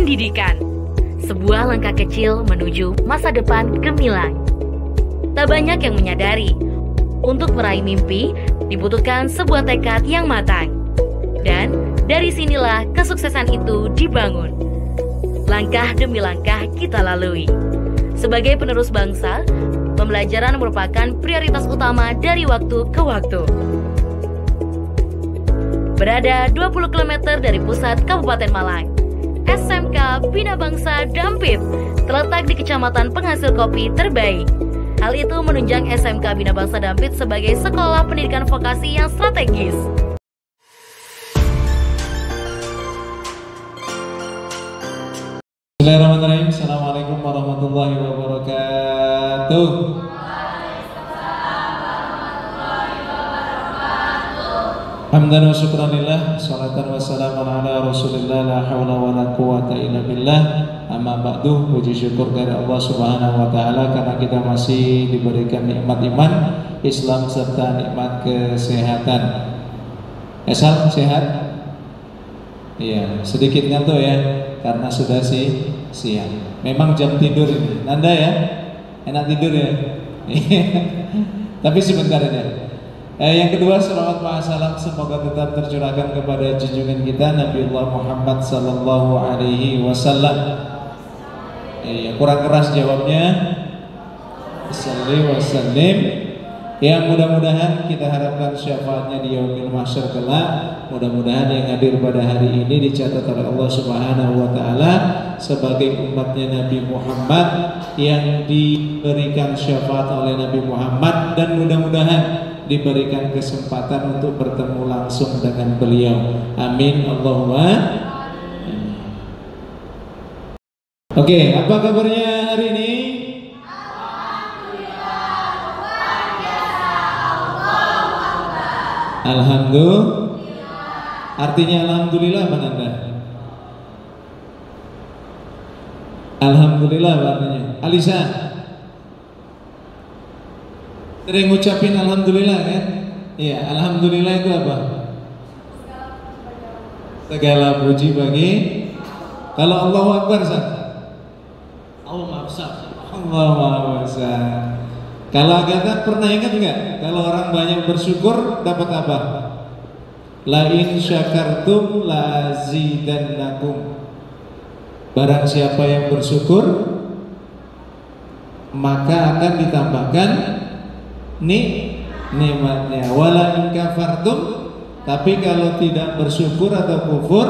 pendidikan. Sebuah langkah kecil menuju masa depan gemilang. Tak banyak yang menyadari, untuk meraih mimpi dibutuhkan sebuah tekad yang matang. Dan dari sinilah kesuksesan itu dibangun. Langkah demi langkah kita lalui. Sebagai penerus bangsa, pembelajaran merupakan prioritas utama dari waktu ke waktu. Berada 20 km dari pusat Kabupaten Malang, SMK Bina Bangsa Dampit terletak di Kecamatan Penghasil Kopi terbaik. Hal itu menunjang SMK Bina Bangsa Dampit sebagai sekolah pendidikan vokasi yang strategis. Bismillahirrahmanirrahim. Assalamualaikum warahmatullahi wabarakatuh. Hamdan wa syukranillah, salatan wa salaman ala rasulillah, la hawla wa la quwata illa billah. Amma ba'du, puji syukur dari Allah subhanahu wa ta'ala karena kita masih diberikan nikmat iman, Islam serta nikmat kesehatan. Esal, sehat? Iya, sedikit ngantuk ya, karena sudah siang. Memang jam tidur ini, Nanda ya? Enak tidur ya? Tapi sebentar aja. Yang kedua, salawat wa salam semoga tetap tercurahkan kepada junjungan kita Nabiullah Muhammad sallallahu alaihi wasallam. Kurang keras jawabnya. Salli wa sallim. Ya, mudah-mudahan kita harapkan syafaatnya di yaumil mahsyar kelak. Mudah-mudahan yang hadir pada hari ini dicatat oleh Allah Subhanahu wa taala sebagai umatnya Nabi Muhammad yang diberikan syafaat oleh Nabi Muhammad, dan mudah-mudahan diberikan kesempatan untuk bertemu langsung dengan beliau. Amin Allahumma. Oke, apa kabarnya hari ini? Alhamdulillah. Artinya alhamdulillah apa Anda? Alhamdulillah artinya. Alisa, sering ngucapin alhamdulillah kan? Iya, alhamdulillah itu apa? Segala puji bagi. Kalau Allahu Akbar sah? Allah Maha Besar. Kalau Agatha pernah ingat nggak? Kalau orang banyak bersyukur dapat apa? La in syakartum la azidannakum. Barang siapa yang bersyukur, maka akan ditambahkan nikmatnya. Wala in kafartum, tapi kalau tidak bersyukur atau kufur,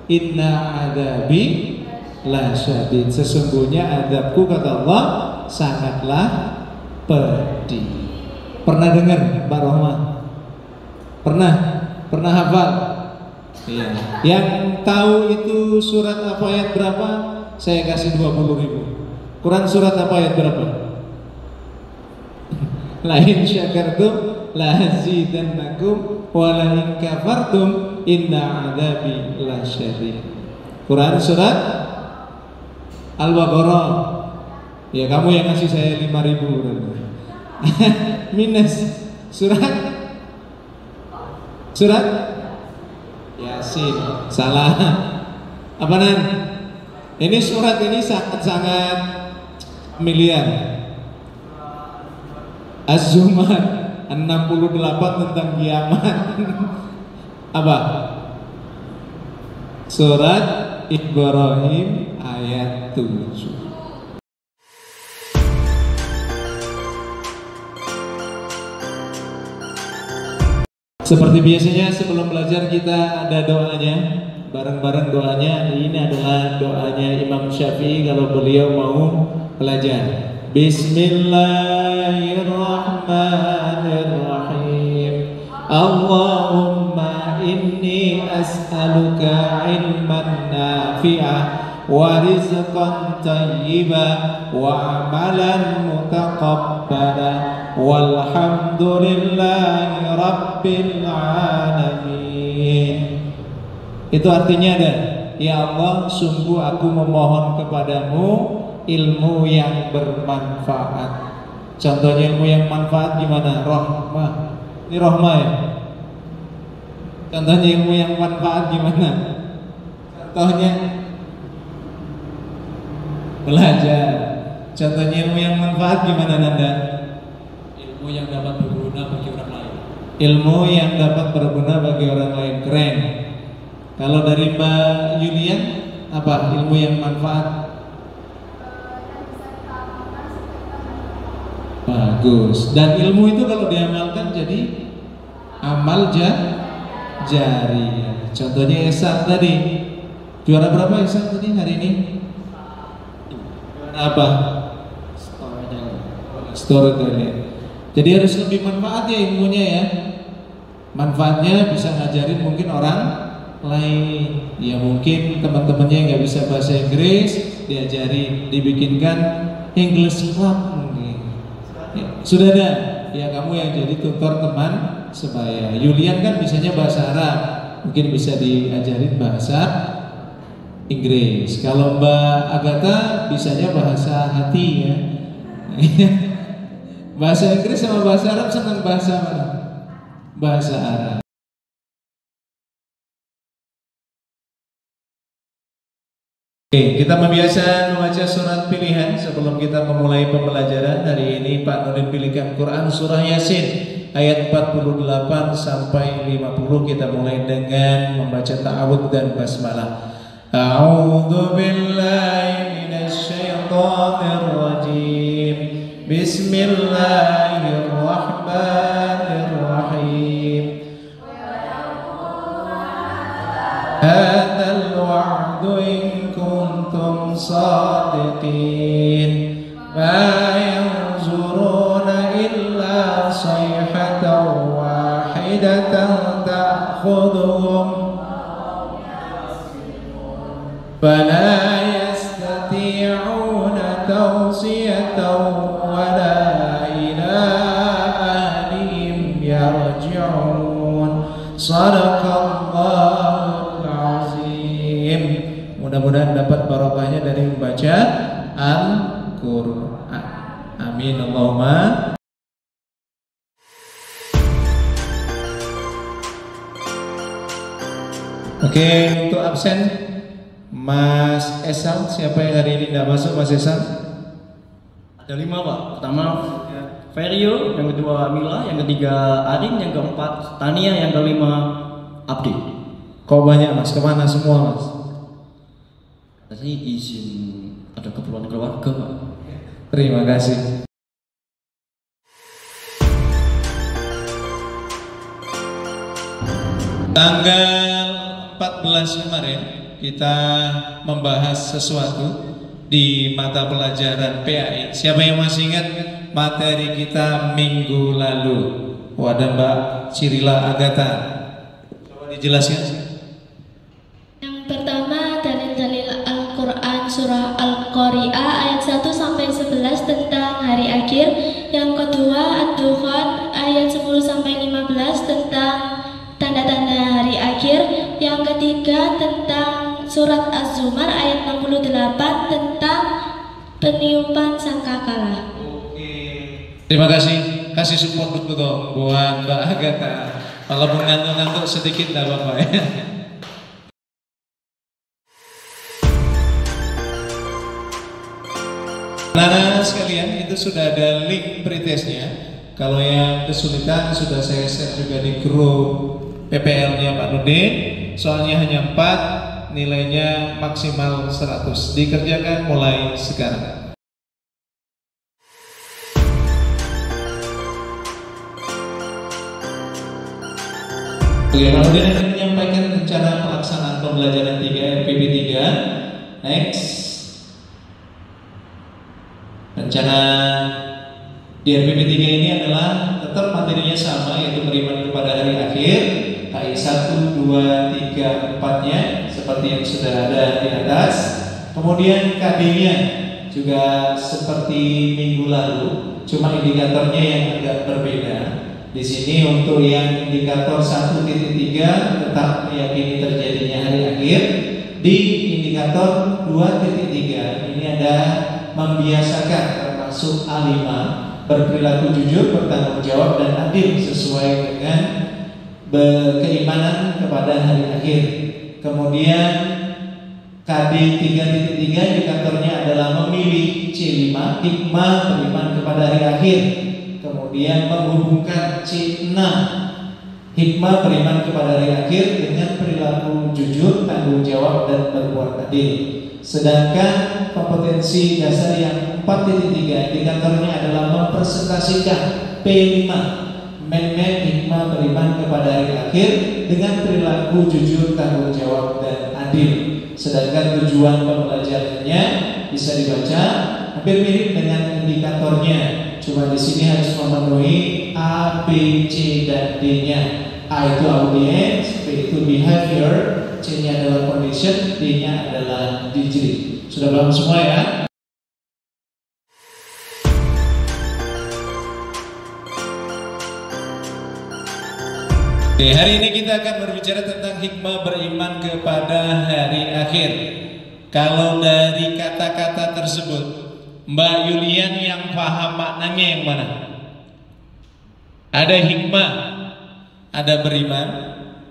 inna adabi la syadid. Sesungguhnya adabku, kata Allah, sangatlah pedih. Pernah dengar Mbak Rohmah? Pernah hafal? Iya. Yang tahu itu surat apa ayat berapa? Saya kasih 20.000. Quran surat apa ayat berapa? La in syakartum la azidannakum wa la in kafartum inna adabi lasyadid. Quran surat Al-Baqarah. Ya, kamu yang ngasih saya 5.000. Minus surat Yasin. Salah. Apa nan? Ini surat ini sangat miliar. Az-Zumar 68 tentang kiamat. Apa? Surat Ibrahim ayat 7. Seperti biasanya sebelum belajar kita ada doanya, bareng-bareng doanya. Ini adalah doanya Imam Syafi'i kalau beliau mau belajar. Bismillahirrahmanirrahim. Allahumma inni as'aluka ilman nafi'ah wa rizqan tayyiban wa amalan mutaqabbala walhamdulillahi rabbil alamin. Itu artinya ada, ya Allah, sungguh aku memohon kepadamu ilmu yang bermanfaat. Contohnya ilmu yang manfaat gimana? Rahmah. Ini rahmah ya. Contohnya ilmu yang manfaat gimana? Contohnya Belajar. Contohnya ilmu yang manfaat gimana Nanda? Ilmu yang dapat berguna bagi orang lain. Ilmu yang dapat berguna bagi orang lain. Keren. Kalau dari Mbak Yulian, apa ilmu yang manfaat? Bagus. Dan ilmu itu kalau diamalkan jadi amal jari. Contohnya Esan tadi. Juara berapa Esan tadi hari ini? Apa? Storytelling. Jadi harus lebih manfaat ya ilmunya ya. Manfaatnya bisa ngajarin mungkin orang lain. Ya mungkin teman-temannya nggak bisa bahasa Inggris, diajari, dibikinkan English Club mungkin. Ya, sudah ada. Ya kamu yang jadi tutor teman sebaya. Yulian kan bisanya bahasa Arab, mungkin bisa diajarin bahasa Inggris. Kalau Mbak Agatha bisanya bahasa hati ya. Bahasa Inggris sama bahasa Arab senang bahasa mana? Bahasa Arab. Oke, kita membiasa membaca surat pilihan sebelum kita memulai pembelajaran. Hari ini Pak Nurdin pilihkan Quran surah Yasin ayat 48 sampai 50. Kita mulai dengan membaca ta'awudz dan basmalah. A'udzu billahi minasy syaithanir rajim. Bismillahirrahmanirrahim. Hadzal wa'du in kuntum shadiqin. Ma yanzuruna illa sayhatan wahidatan ta'khudhuhum فلا يستطيعون توصية ولا إلى أهلهم يرجعون صدق الله العظيم. Mudah-mudahan dapat barokahnya dari membaca Al-Quran. Amin Allahumma. Oke, untuk absen Mas Esal, siapa yang hari ini tidak masuk Mas Esal? Ada 5 Pak. Pertama Ferio, yang kedua Mila, yang ketiga Arin, yang keempat Tania, yang kelima Abdi. Kok banyak Mas? Kemana semua Mas? Tadi izin ada keperluan keluarga Pak. Terima kasih. Tanggal 14 kemarin kita membahas sesuatu di mata pelajaran PAI. Siapa yang masih ingat materi kita minggu lalu? Wadah Mbak Cirila Agatha. Coba dijelaskan. Yang pertama dalil-dalil Al-Quran surah Al-Qari'ah ayat 1 sampai 11 tentang hari akhir. Yang kedua Ad-Dukhan ayat 10 sampai 15 tentang tanda-tanda hari akhir. Yang ketiga tentang surat Az-Zumar ayat 68 tentang peniupan sangkakala. Oke. Terima kasih. Kasih support dulu buat Mbak Agatha. Kalau mengantuk-ngantuk sedikit tidak apa-apa ya. Nah sekalian, itu sudah ada link pretestnya. Kalau yang kesulitan sudah saya share juga di grup PPL-nya Pak Nurdin. Soalnya hanya 4, nilainya maksimal 100. Dikerjakan mulai sekarang. Oke, Pak Nurdin akan menyampaikan rencana pelaksanaan pembelajaran 3 RPP 3. Next. Rencana di RPP 3 ini adalah tetap materinya sama, yaitu beriman kepada hari akhir. KI 1, 2, 3, 4-nya seperti yang sudah ada di atas. Kemudian KB-nya juga seperti minggu lalu, cuma indikatornya yang agak berbeda. Di sini untuk yang indikator 1.3 tetap meyakini terjadinya hari akhir. Di indikator 2.3 ini ada membiasakan termasuk A5 berperilaku jujur, bertanggung jawab dan adil sesuai dengan keimanan kepada hari akhir. Kemudian KD 3.3 indikatornya adalah memilih C5, hikmah beriman kepada hari akhir. Kemudian menghubungkan C6, hikmah beriman kepada hari akhir dengan perilaku jujur, tanggung jawab, dan berbuat adil. Sedangkan kompetensi dasar yang 4.3 indikatornya adalah mempresentasikan P5, man-made hikmah beriman kepada hari akhir dengan perilaku jujur, tanggung jawab, dan adil. Sedangkan tujuan pembelajarannya bisa dibaca hampir mirip dengan indikatornya, cuma di sini harus memenuhi A, B, C, dan D-nya. A itu audience, B itu behavior, C-nya adalah condition, D-nya adalah degree. Sudah paham semua ya? Oke, hari ini kita akan berbicara tentang hikmah beriman kepada hari akhir. Kalau dari kata-kata tersebut, Mbak Yulian yang paham maknanya yang mana? Ada hikmah, ada beriman,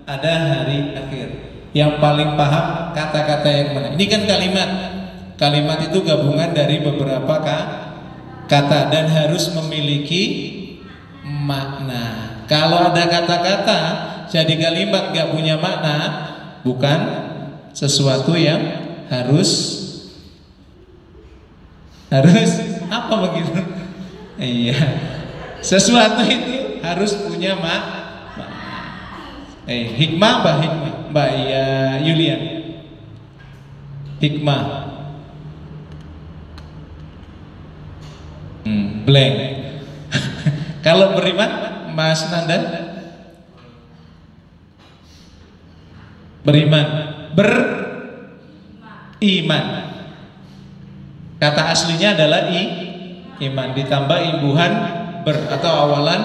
ada hari akhir. Yang paling paham kata-kata yang mana? Ini kan kalimat. Kalimat itu gabungan dari beberapa kata dan harus memiliki makna. Kalau ada kata-kata jadi kalimat gak punya makna, bukan sesuatu yang harus apa begitu? Iya, sesuatu itu harus punya makna. Hikmah, Mbak Yulian. Hikmah. Blank. Kalau beriman, Mas Nanda? Beriman, beriman. Kata aslinya adalah iman ditambah imbuhan ber atau awalan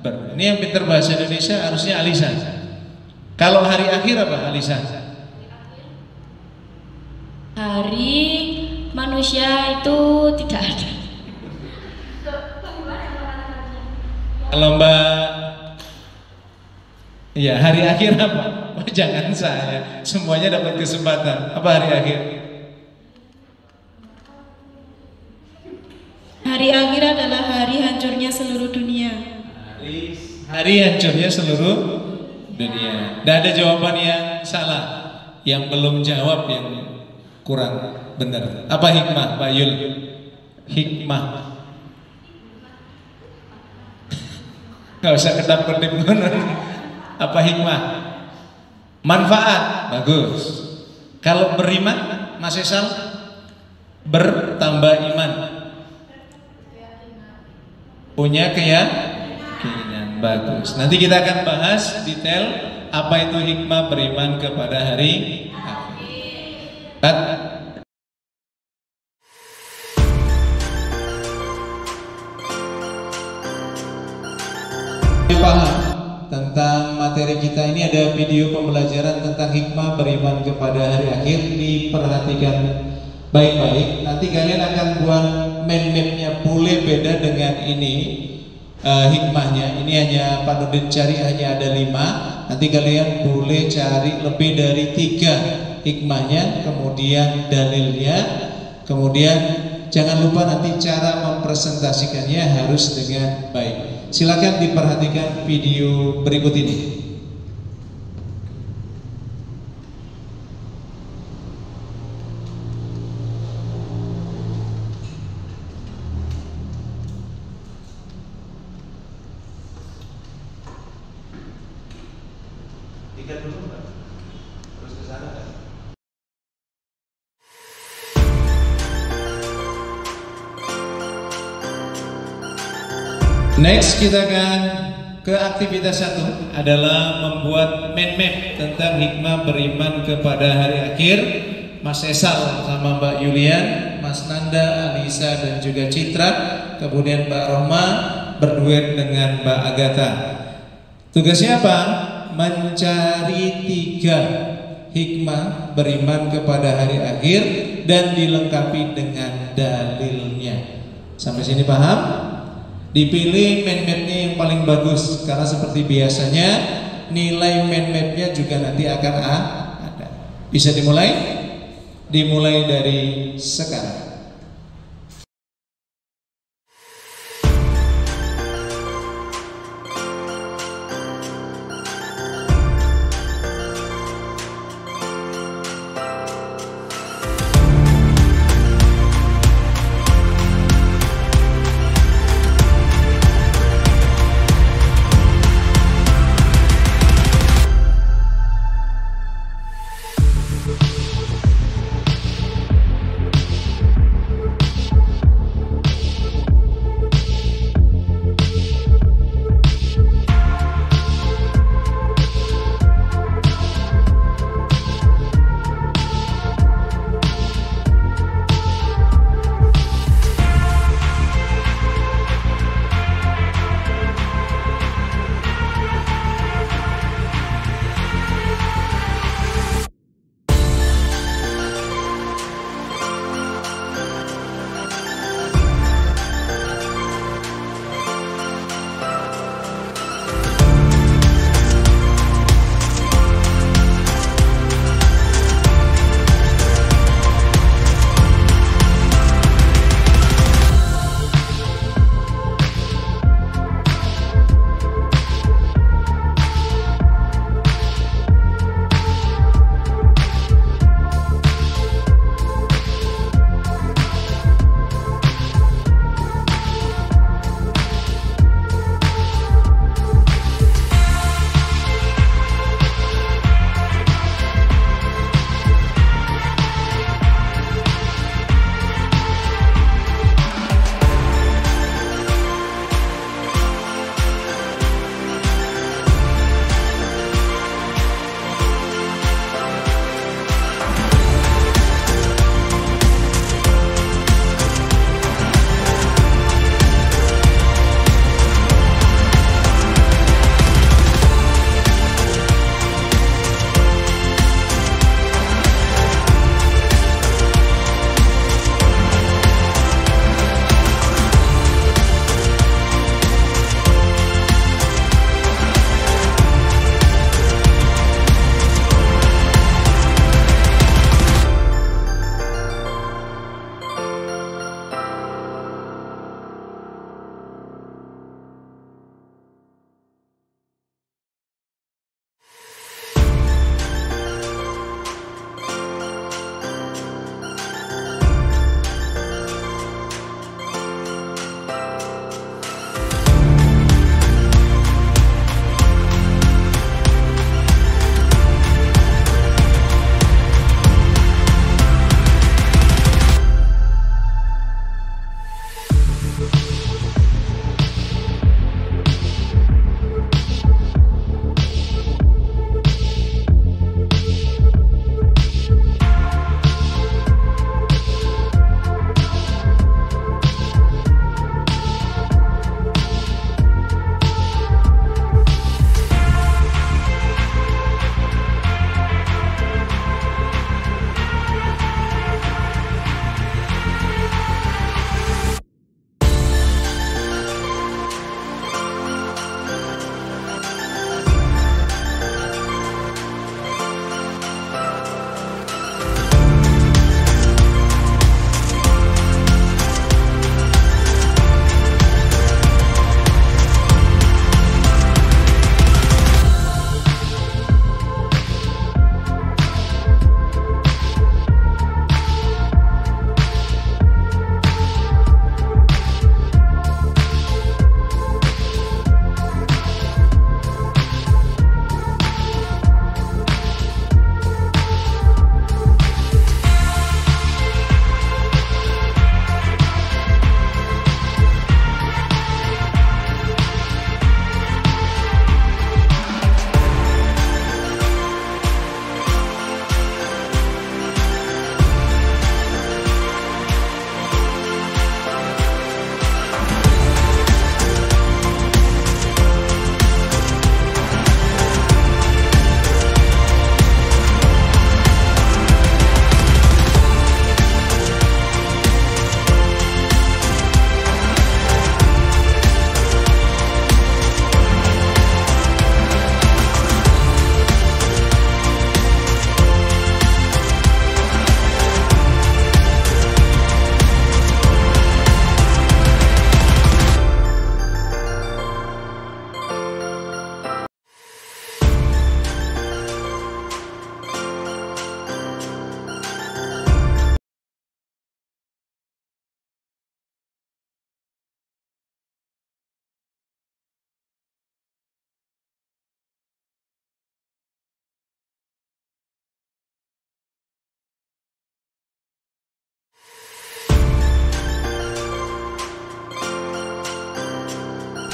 ber. Ini yang pintar bahasa Indonesia harusnya Alisa. Kalau hari akhir apa Alisa? Hari manusia itu tidak ada. Kalau Mbak, ya hari akhir apa? Oh, jangan saya, semuanya dapat kesempatan. Apa hari akhir? Hari akhir adalah hari hancurnya seluruh dunia. Hari hancurnya seluruh dunia. Dan ada jawaban yang salah, yang belum jawab yang kurang benar. Apa hikmah, Pak Yul? Hikmah. Gak usah kedap-kedip. Apa hikmah? Manfaat, bagus. Kalau beriman, Mas Esal, bertambah iman, punya keyakinan, bagus. Nanti kita akan bahas detail apa itu hikmah beriman kepada hari akhir. Paham tentang materi kita ini, ada video pembelajaran tentang hikmah beriman kepada hari akhir. Diperhatikan baik-baik. Nanti kalian akan buat mind map-nya, boleh beda dengan ini hikmahnya. Ini hanya Pak Nurdin cari hanya ada 5. Nanti kalian boleh cari lebih dari 3 hikmahnya, kemudian dalilnya, kemudian jangan lupa nanti cara mempresentasikannya harus dengan baik. Silakan diperhatikan video berikut ini. Tiga dulu, Pak. Terus ke sana. Next kita akan ke aktivitas 1 adalah membuat mind map tentang hikmah beriman kepada hari akhir. Mas Esal sama Mbak Yulian, Mas Nanda, Alisa, dan juga Citra, kemudian Mbak Roma berduet dengan Mbak Agatha. Tugasnya apa? Mencari 3 hikmah beriman kepada hari akhir dan dilengkapi dengan dalilnya. Sampai sini paham? Dipilih mind map-nya yang paling bagus, karena seperti biasanya nilai mind map-nya juga nanti akan ada. Bisa dimulai? dimulai dari sekarang.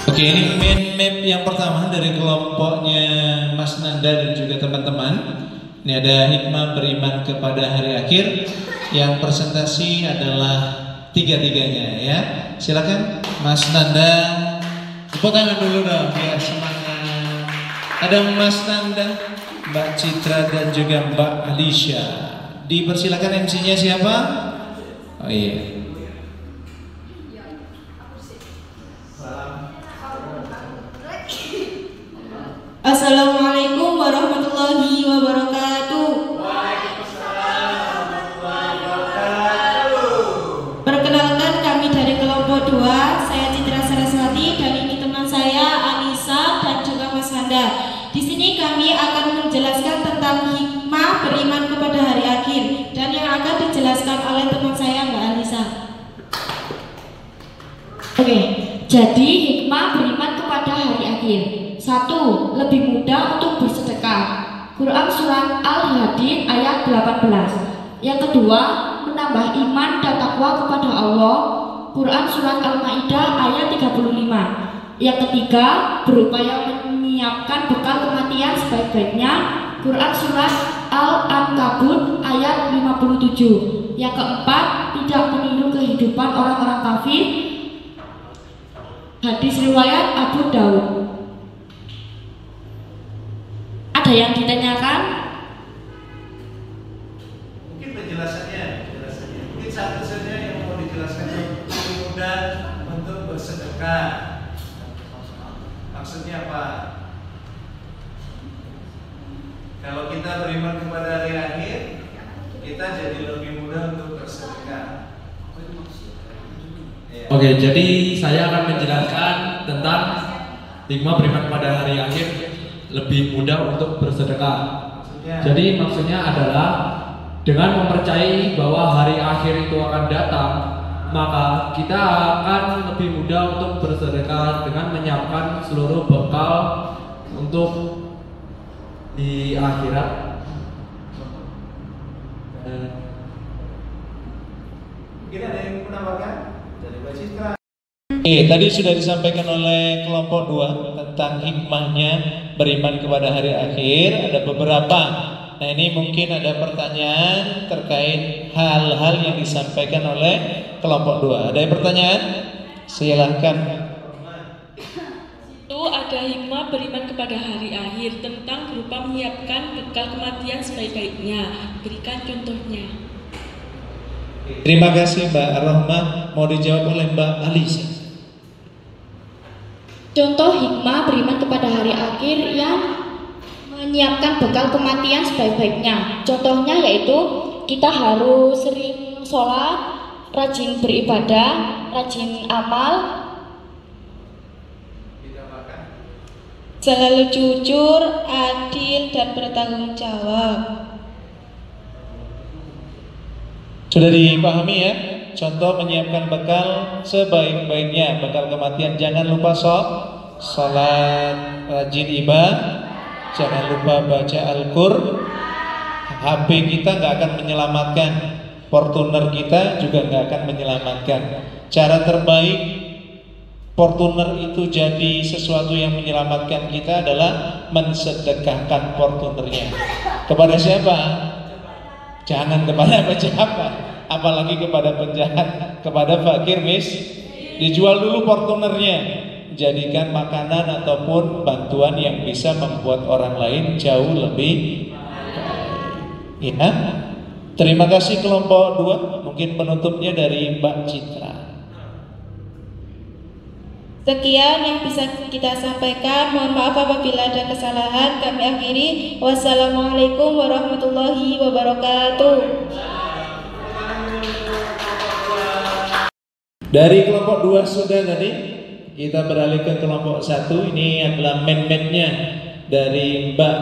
Oke, ini main map yang pertama dari kelompoknya Mas Nanda dan juga teman-teman. Ini ada hikmah beriman kepada hari akhir. Yang presentasi adalah tiga-tiganya ya. Silakan Mas Nanda. Tepuk tangan dulu dong biar semangat. Ada Mas Nanda, Mbak Citra dan juga Mbak Alicia. Dipersilakan MC-nya siapa? Oh iya. Assalamualaikum warahmatullahi wabarakatuh. Perkenalkan, kami dari kelompok 2. Saya Citra Saraswati dan ini teman saya Anissa dan juga Mas Nanda. Di sini kami akan menjelaskan tentang hikmah beriman kepada hari akhir dan yang akan dijelaskan oleh teman saya Mbak Anissa. Oke, jadi hikmah beriman kepada hari akhir. 1. Lebih mudah untuk bersedekah. Quran Surat Al-Hadid ayat 18. Yang kedua, menambah iman dan takwa kepada Allah. Quran Surat Al-Ma'idah ayat 35. Yang ketiga, berupaya menyiapkan bekal kematian sebaik-baiknya. Quran Surat Al-Ankabut ayat 57. Yang keempat, tidak meniru kehidupan orang-orang kafir. Hadis riwayat Abu Daud. Ada yang ditanyakan? Mungkin penjelasannya. Mungkin satu saja yang mau dijelaskan. Lebih mudah untuk bersedekah. Maksudnya apa? Kalau kita beriman kepada hari akhir, kita jadi lebih mudah untuk bersedekah. Oke, jadi saya akan menjelaskan tentang hikmah beriman kepada hari akhir lebih mudah untuk bersedekah. Jadi maksudnya adalah dengan mempercayai bahwa hari akhir itu akan datang, maka kita akan lebih mudah untuk bersedekah dengan menyiapkan seluruh bekal untuk di akhirat. Mungkin ada yang menambahkan dari Mbak Citra. Tadi sudah disampaikan oleh kelompok 2 tentang hikmahnya beriman kepada hari akhir. Ada beberapa. Nah, ini mungkin ada pertanyaan terkait hal-hal yang disampaikan oleh kelompok 2. Ada yang pertanyaan? Silahkan. Itu ada hikmah beriman kepada hari akhir tentang berupa menyiapkan bekal kematian sebaik-baiknya. Berikan contohnya. Terima kasih Mbak Rohmah. Mau dijawab oleh Mbak Alisa. Contoh hikmah beriman kepada hari akhir yang menyiapkan bekal kematian sebaik-baiknya. Contohnya yaitu kita harus sering sholat, rajin beribadah, rajin amal, Selalu jujur, adil, dan bertanggung jawab. Sudah dipahami ya? Contoh menyiapkan bekal sebaik-baiknya, bekal kematian. Jangan lupa sholat, rajin ibadah, jangan lupa baca Al-Qur'an. HP kita nggak akan menyelamatkan, Fortuner kita juga nggak akan menyelamatkan. Cara terbaik Fortuner itu jadi sesuatu yang menyelamatkan kita adalah mensedekahkan Fortunernya. Kepada siapa? Jangan kepada pejabat, apalagi kepada penjahat, kepada fakir dijual dulu Fortunernya, jadikan makanan ataupun bantuan yang bisa membuat orang lain jauh lebih baik. Ya, terima kasih kelompok 2. Mungkin penutupnya dari Mbak Citra. Sekian yang bisa kita sampaikan. Mohon maaf apabila ada kesalahan. Kami akhiri. Wassalamualaikum warahmatullahi wabarakatuh. Dari kelompok 2 sudah tadi, kita beralih ke kelompok 1. Ini adalah man-man-nya dari Mbak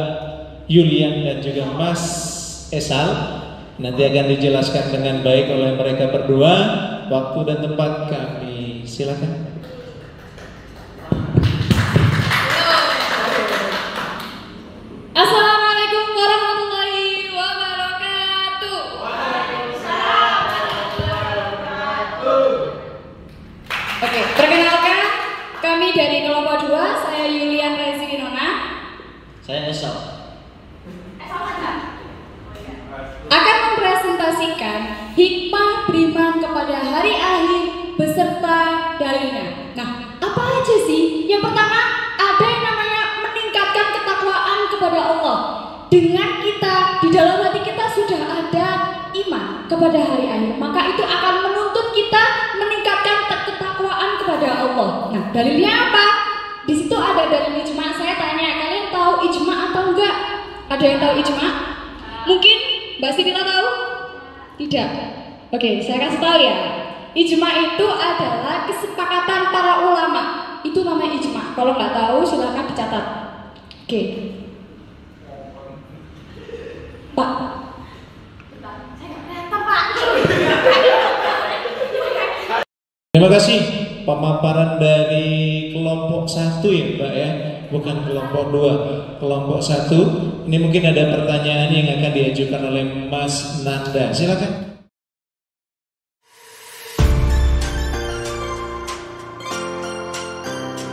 Yulian dan juga Mas Esal. Nanti akan dijelaskan dengan baik oleh mereka berdua. Waktu dan tempat kami silakan. Assalamualaikum warahmatullahi wabarakatuh. Waalaikumsalam warahmatullahi wabarakatuh. Oke, perkenalkan kami dari kelompok menginformasikan hikmah beriman kepada hari akhir beserta dalilnya. Nah, apa aja sih? Yang pertama, ada yang namanya meningkatkan ketakwaan kepada Allah. Dengan kita, di dalam hati kita sudah ada iman kepada hari akhir, maka itu akan menuntut kita meningkatkan ketakwaan kepada Allah. Nah, dalilnya apa? Di situ ada dalil ijma. Saya tanya, kalian tahu ijma atau enggak? Ada yang tahu ijma? Mungkin Mbak Sidila tahu? Tidak. Oke, saya kasih tahu ya. Ijma itu adalah kesepakatan para ulama. Itu namanya ijma. Kalau nggak tahu silakan dicatat. Oke. Pak. Terima kasih pemaparan dari kelompok 1 ya Mbak ya, bukan kelompok 2, kelompok 1. Ini mungkin ada pertanyaan yang akan diajukan oleh Mas Nanda, silakan.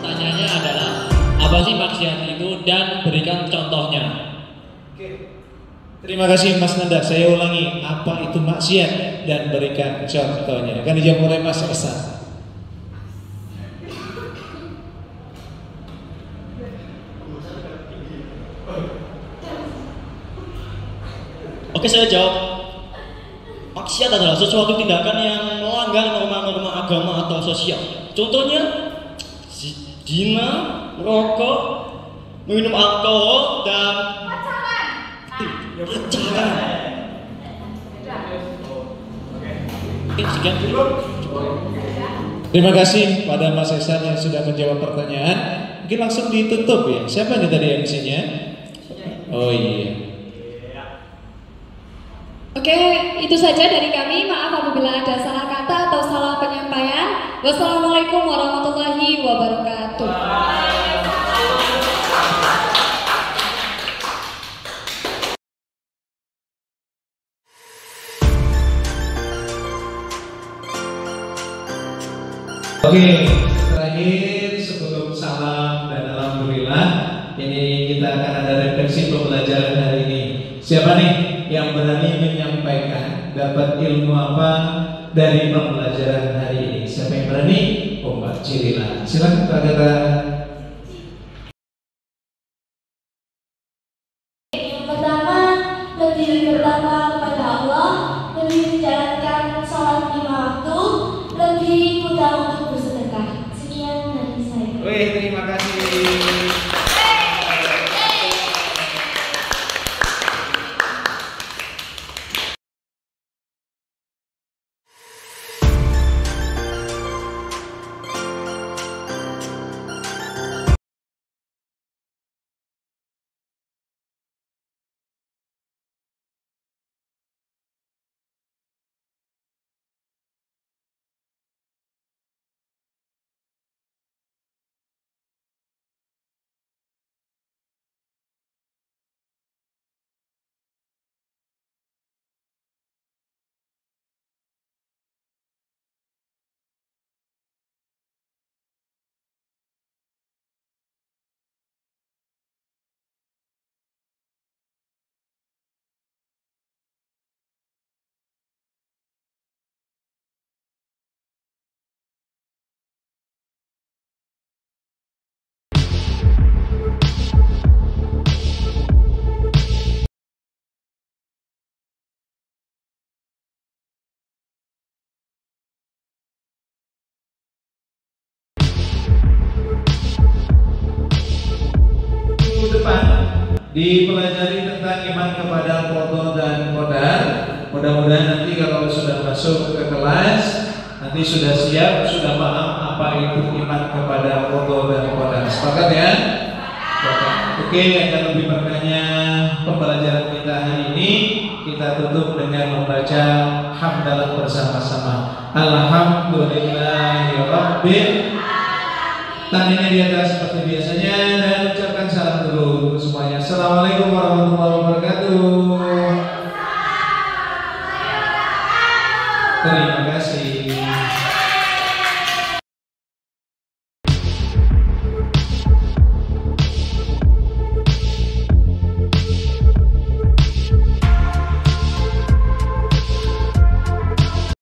Pertanyaannya adalah apa sih maksiat itu dan berikan contohnya. Terima kasih Mas Nanda, saya ulangi, apa itu maksiat dan berikan contohnya. Akan dijawab oleh Mas Esan. Oke, saya jawab. Maksiat adalah sesuatu tindakan yang melanggar norma-norma agama atau sosial. Contohnya, zina, merokok, minum alkohol, dan pacaran. Sekian dulu. Terima kasih pada Mas Esan yang sudah menjawab pertanyaan. Mungkin langsung ditutup ya. Siapa nih tadi MC-nya? Oh iya. Oke, itu saja dari kami. Maaf apabila ada salah kata atau salah penyampaian. Wassalamualaikum warahmatullahi wabarakatuh. Oke, terakhir sebelum salam dan alhamdulillah, ini kita akan ada refleksi pembelajaran hari ini. Siapa nih yang berani menyampaikan dapat ilmu apa dari pembelajaran hari ini? Siapa yang berani? Oh, Mbak Cirila, silakan kata-kata. Yang pertama, lebih bertakwa kepada Allah, lebih menjalankan sholat 5 waktu, lebih mudah untuk bersedekah. Sekian dari saya. Wih, terima kasih. Dipelajari tentang iman kepada qada dan qadar. Mudah-mudahan nanti kalau sudah masuk ke kelas, nanti sudah siap, sudah paham apa itu iman kepada qada dan qadar. Sepakat ya? Oke, akan lebih bertanya pembelajaran kita hari ini. Kita tutup dengan membaca hamdalah bersama-sama. Alhamdulillahirabbil. Tangannya di atas seperti biasanya dan ucapkan salam dulu untuk semuanya. Assalamualaikum warahmatullahi wabarakatuh. Terima kasih.